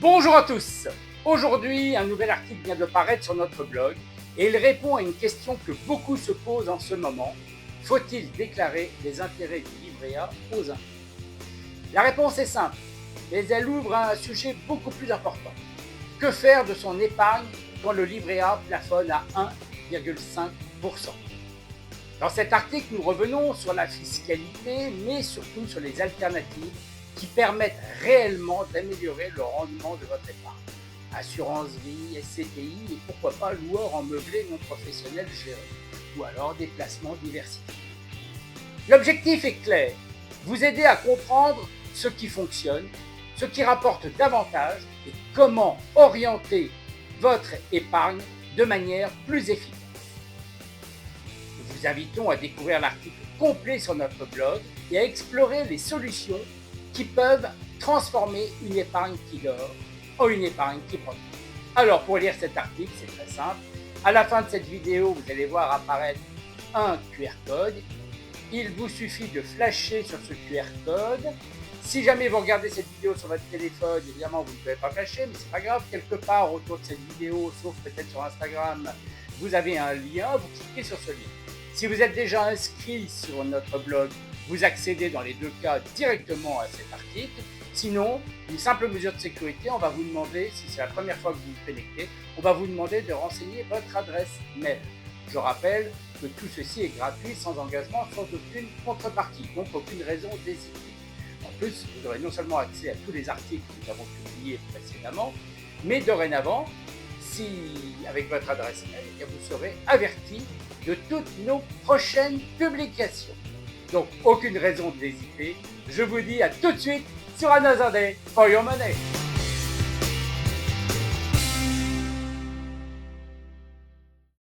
Bonjour à tous. Aujourd'hui, un nouvel article vient de paraître sur notre blog et il répond à une question que beaucoup se posent en ce moment. Faut-il déclarer les intérêts du livret A aux impôts? La réponse est simple, mais elle ouvre un sujet beaucoup plus important. Que faire de son épargne quand le livret A plafonne à 1,5%? Dans cet article, nous revenons sur la fiscalité, mais surtout sur les alternatives qui permettent réellement d'améliorer le rendement de votre épargne. Assurance vie, SCPI et pourquoi pas loueur en meublé non professionnel géré, ou alors des placements diversifiés. L'objectif est clair, vous aider à comprendre ce qui fonctionne, ce qui rapporte davantage et comment orienter votre épargne de manière plus efficace. Nous vous invitons à découvrir l'article complet sur notre blog et à explorer les solutions qui peuvent transformer une épargne qui dort en une épargne qui profite. Alors pour lire cet article, c'est très simple. À la fin de cette vidéo, vous allez voir apparaître un QR code. Il vous suffit de flasher sur ce QR code. Si jamais vous regardez cette vidéo sur votre téléphone, évidemment vous ne pouvez pas flasher, mais c'est pas grave, quelque part autour de cette vidéo, sauf peut-être sur Instagram, vous avez un lien, vous cliquez sur ce lien. Si vous êtes déjà inscrit sur notre blog, vous accédez dans les deux cas directement à cet article. Sinon, une simple mesure de sécurité, on va vous demander, si c'est la première fois que vous vous connectez, on va vous demander de renseigner votre adresse mail. Je rappelle que tout ceci est gratuit, sans engagement, sans aucune contrepartie, donc aucune raison d'hésiter. En plus, vous aurez non seulement accès à tous les articles que nous avons publiés précédemment, mais dorénavant, si avec votre adresse mail, vous serez averti de toutes nos prochaines publications. Donc, aucune raison d'hésiter. Je vous dis à tout de suite sur Another Day for Your Money.